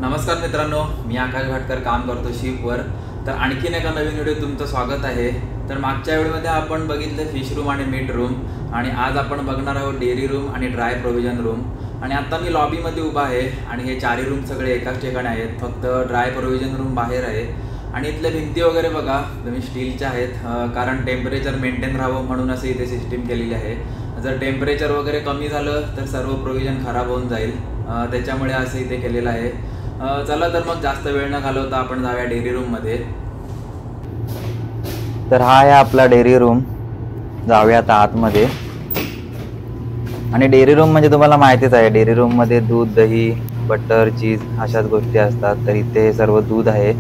नमस्कार मित्रांनो, मी आकाश भाटकर काम करतो शिपवर. तर आणखीन एका नवीन व्हिडिओ तुमचं स्वागत आहे. तर मागच्या व्हिडिओमध्ये आपण बघितलं फिश रूम आणि मीट रूम, आणि आज आपण बघणार आहोत डेअरी रूम आणि ड्राय प्रोव्हिजन रूम. आणि आता मी लॉबीमध्ये उभा आहे आणि हे चारही रूम सगळे एकाच ठिकाणी आहेत, फक्त ड्राय प्रोव्हिजन रूम बाहेर आहे. आणि इथल्या भिंती वगैरे बघा तुम्ही स्टीलच्या आहेत, कारण टेम्परेचर मेंटेन राहावं म्हणून असं इथे सिस्टीम केलेली आहे. जर टेम्परेचर वगैरे कमी झालं तर सर्व प्रोव्हिजन खराब होऊन जाईल, त्याच्यामुळे असं इथे केलेलं आहे. चला तर मग जास्त वेळ न घालवता आपण जाऊया डेअरी रूममध्ये. तर हा आहे आपला डेअरी रूम. जाऊया आता आतमध्ये. आणि डेअरी रूम म्हणजे तुम्हाला माहितीच आहे, डेअरी रूममध्ये दूध, दही, बटर, चीज अशाच गोष्टी असतात. तर इथे सर्व दूध आहे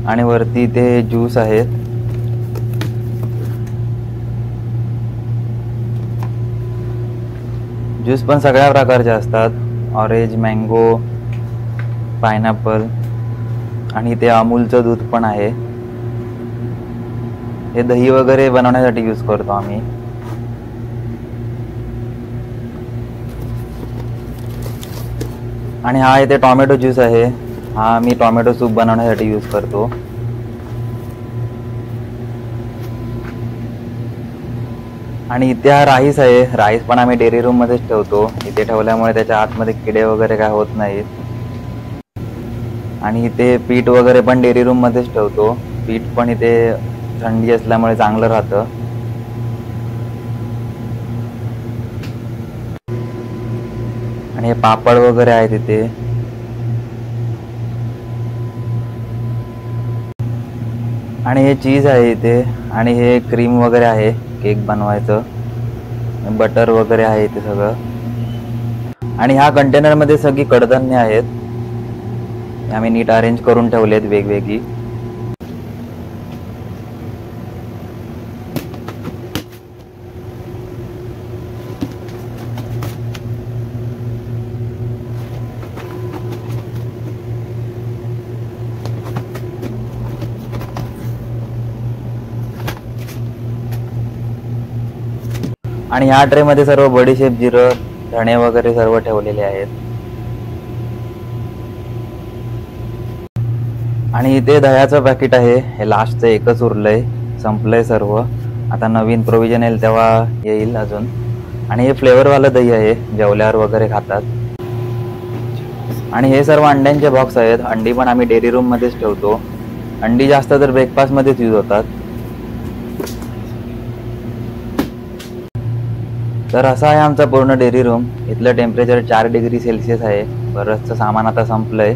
आणि वरती इथे ज्यूस आहेत. ज्यूस पण सगळ्या प्रकारचे असतात, ऑरेंज, मँगो, पायनॅपल. आणि इथे अमूलचं दूध पण आहे. हे दही वगैरे बनवण्यासाठी यूज करतो आम्ही. आणि हा इथे टोमॅटो ज्यूस आहे, हा मी टोमॅटो सूप बनवण्यासाठी यूज करतो. आणि इथे हा राईस आहे, राईस पण आम्ही डेअरी रूम मध्येच ठेवतो. इथे ठेवल्यामुळे त्याच्या आतमध्ये किडे वगैरे काय होत नाहीत. आणि इथे पीठ वगैरे पण डेअरी रूम मध्येच ठेवतो. पीठ पण इथे थंडी असल्यामुळे चांगलं राहतं. आणि हे पापड वगैरे आहेत इथे. आणि हे चीज आहे इथे. आणि हे क्रीम वगैरे आहे केक बनवायचं. बटर वगैरे आहे इथे सगळं. आणि ह्या कंटेनरमध्ये सगळी कडधान्य आहेत, आम्ही नीट अरेंज करून ठेवलेत वेगवेगळी. आणि ह्या ट्रे मध्ये सर्व बडीशेप, जिरं, धणे वगैरे सर्व ठेवलेले आहेत. आणि इथे दह्याचं पॅकेट आहे, हे लास्टचं एकच उरलंय, संपलंय सर्व. आता नवीन प्रोव्हिजन येईल तेव्हा येईल अजून. आणि हे फ्लेवरवालं दही आहे, जेवल्यावर वगैरे खातात. आणि हे सर्व अंड्यांचे बॉक्स आहेत. अंडी पण आम्ही डेअरी रूम मध्येच ठेवतो. अंडी जास्त तर ब्रेकफास्ट मध्येच यूज होतात. तर असा आहे आमचा पूर्ण डेअरी रूम. इथलं टेम्परेचर 4 डिग्री सेल्सिअस आहे. बरंचसं सामान आता संपलंय.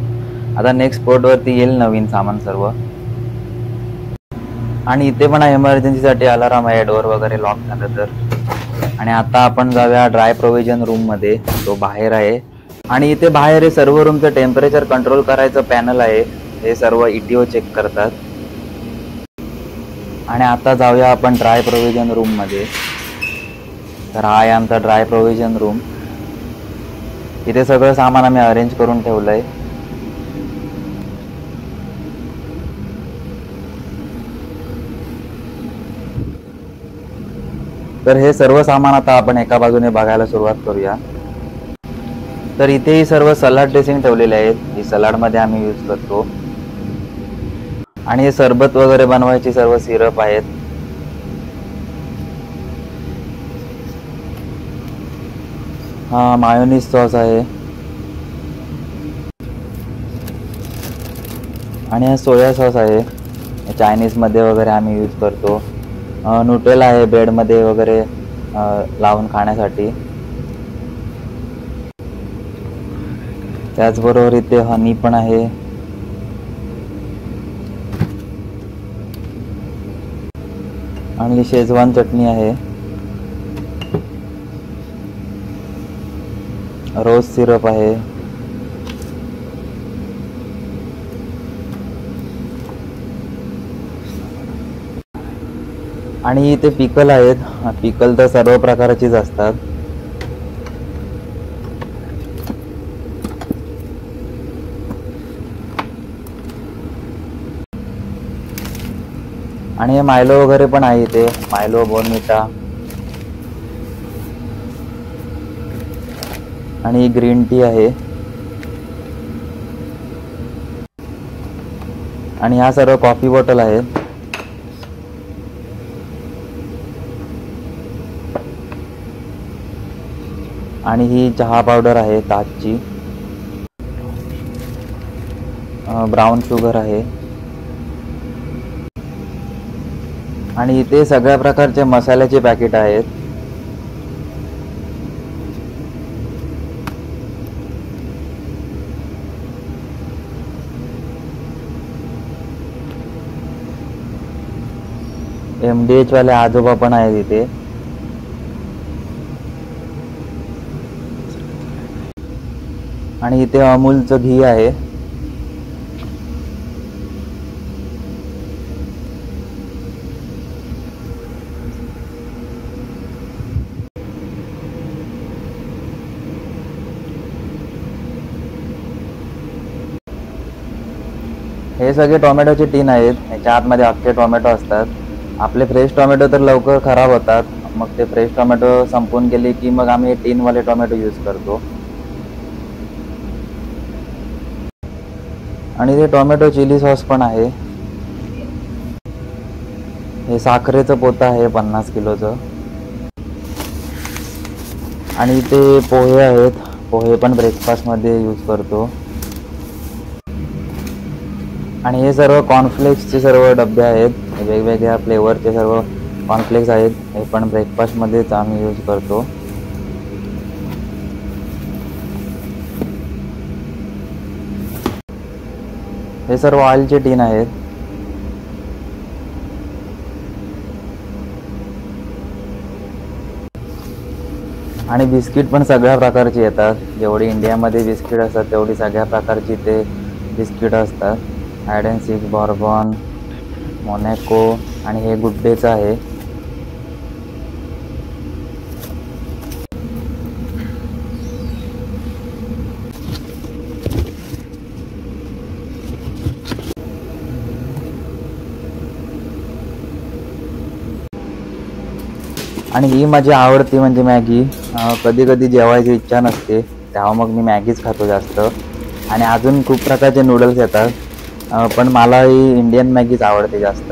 आता नेक्स्ट स्पॉटवरती येईल नवीन सामान सर्व. आणि इथे पण एमर्जन्सीसाठी अलाराम आहे, डोअर वगैरे लॉक झालं तर. आणि आता आपण जाऊया ड्राय प्रोव्हिजन रूम मध्ये, तो बाहेर आहे. आणि इथे बाहेर हे सर्व रूमचं टेम्परेचर कंट्रोल करायचं पॅनल आहे, हे सर्व ETO चेक करतात. आणि आता जाऊया आपण ड्राय प्रोव्हिजन रूम मध्ये. तर हा आहे आमचा ड्राय प्रोव्हिजन रूम. इथे सगळं सामान आम्ही अरेंज करून ठेवलंय. तर हे सर्व सामान आता आपण एका बाजूने बघायला सुरुवात करूया. तर इथेही सर्व सलाड ड्रेसिंग ठेवलेले आहेत, ही सलाड मध्ये आम्ही यूज करतो. आणि हे सरबत वगैरे बनवायची सर्व सिरप आहेत. हा मायोनीज सॉस आहे. आणि हा सोया सॉस आहे, चायनीज मध्ये वगैरे आम्ही यूज करतो. न्यूटेला आहे ब्रेड मध्ये वगैरे लावून खाण्यासाठी. त्याचबरोबर इथे हनी पण आहे. आणि शेजवान चटणी आहे. रोज सिरप आहे. आणि इथे पिकल आहेत. पिकल तर सर्व प्रकारचीच असतात. आणि हे मायलो वगैरे पण आहे इथे, मायलो, बोर्नविटा. आणि ही ग्रीन टी आहे. आणि ह्या सर्व कॉफी बॉटल आहेत. आणि ही चहा पावडर आहे ताजची. ब्राऊन शुगर आहे. आणि इथे सगळ्या प्रकारचे मसाल्याचे पॅकेट आहेत. MDH वाले आजोबा पण आहेत इथे. आणि इथे अमूलचं घी आहे. हे सगळे टोमॅटोचे टीन आहेत. याच्या आतमध्ये अख्खे टोमॅटो असतात. आपले फ्रेश टोमॅटो तर लवकर खराब होतात. मग ते फ्रेश टोमॅटो संपून गेले की मग आम्ही टीनवाले टोमॅटो यूज करतो. आणि ते टोमॅटो चिली सॉस पण आहे. हे साखरेचं पोतं आहे 50 किलोचं. आणि ते पोहे आहेत. पोहे पण ब्रेकफास्टमध्ये यूज करतो. आणि हे सर्व कॉर्नफ्लेक्सचे सर्व डबे आहेत. वेगवेगळ्या फ्लेवरचे सर्व कॉर्नफ्लेक्स आहेत. हे पण ब्रेकफास्टमध्येच आम्ही यूज करतो. हे सर्व ऑइलचे टीन आहेत. आणि बिस्किट पण सगळ्या प्रकारची येतात. जेवढी इंडियामध्ये बिस्किट असतात तेवढी सगळ्या प्रकारची ते बिस्किट असतात. Hide and sick, Bourbon, Monaco आणि हे गुड डेचं आहे. आणि ही माझी आवडती म्हणजे मॅगी. कधी कधी जेवायची इच्छा नसते तेव्हा मग मी मॅगीच खातो जास्त. आणि अजून खूप प्रकारचे नूडल्स येतात. पण मला ही इंडियन मॅगीच आवडते जास्त.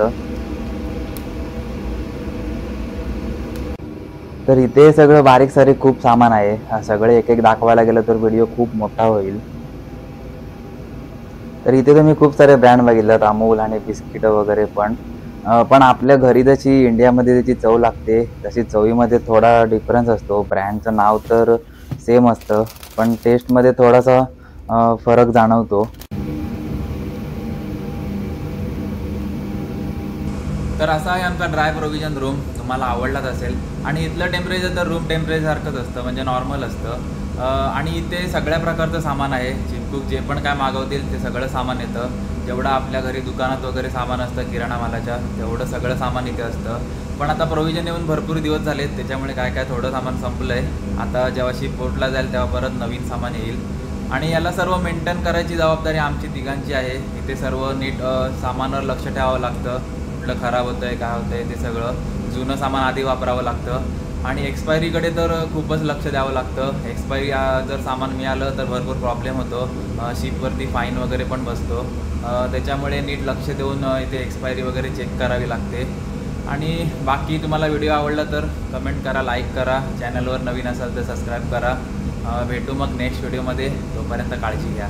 तर इथे सगळं बारीक सारीक खूप सामान आहे. सगळे एक एक दाखवायला गेलं तर व्हिडिओ खूप मोठा होईल. तर इथे तुम्ही खूप सारे ब्रँड बघितलेत, अमूल आणि बिस्किटं वगैरे पण आपल्या घरी जशी इंडियामध्ये त्याची चव लागते तशी चवीमध्ये थोडा डिफरन्स असतो. ब्रँडचं नाव तर सेम असतं पण टेस्टमध्ये थोडासा फरक जाणवतो. तर असा आहे आमचा ड्राय प्रोव्हिजन रूम. तुम्हाला आवडलाच असेल. आणि इथलं टेम्परेचर तर रूम टेम्परेचरसारखंच असतं, म्हणजे नॉर्मल असतं. आणि इथे सगळ्या प्रकारचं सामान आहे. चिपकूक जे पण काय मागवतील ते सगळं सामान येतं. जेवढं आपल्या घरी दुकानात वगैरे सामान असतं किराणा मालाच्या तेवढं सगळं सामान इथे असतं. पण आता प्रोव्हिजन येऊन भरपूर दिवस झालेत त्याच्यामुळे काय काय थोडं सामान संपलं आहे. आता जेव्हा शिप पोर्टला जाईल तेव्हा परत नवीन सामान येईल. आणि याला सर्व मेंटेन करायची जबाबदारी आमची तिघांची आहे. इथे सर्व नीट सामानावर लक्ष ठेवावं लागतं. कुठलं खराब होतं आहे काय होतं आहे ते सगळं. जुनं सामान आधी वापरावं लागतं. आणि एक्सपायरीकडे तर खूपच लक्ष द्यावं लागतं. एक्सपायरी जर सामान मिळालं तर भरपूर प्रॉब्लेम होतो. शिपवरती फाईन वगैरे पण बसतो. त्याच्यामुळे नीट लक्ष देऊन इथे एक्सपायरी वगैरे चेक करावी लागते. आणि बाकी तुम्हाला व्हिडिओ आवडला तर कमेंट करा, लाईक करा. चॅनलवर नवीन असाल तर सबस्क्राईब करा. भेटू मग नेक्स्ट व्हिडिओमध्ये. तोपर्यंत काळजी घ्या.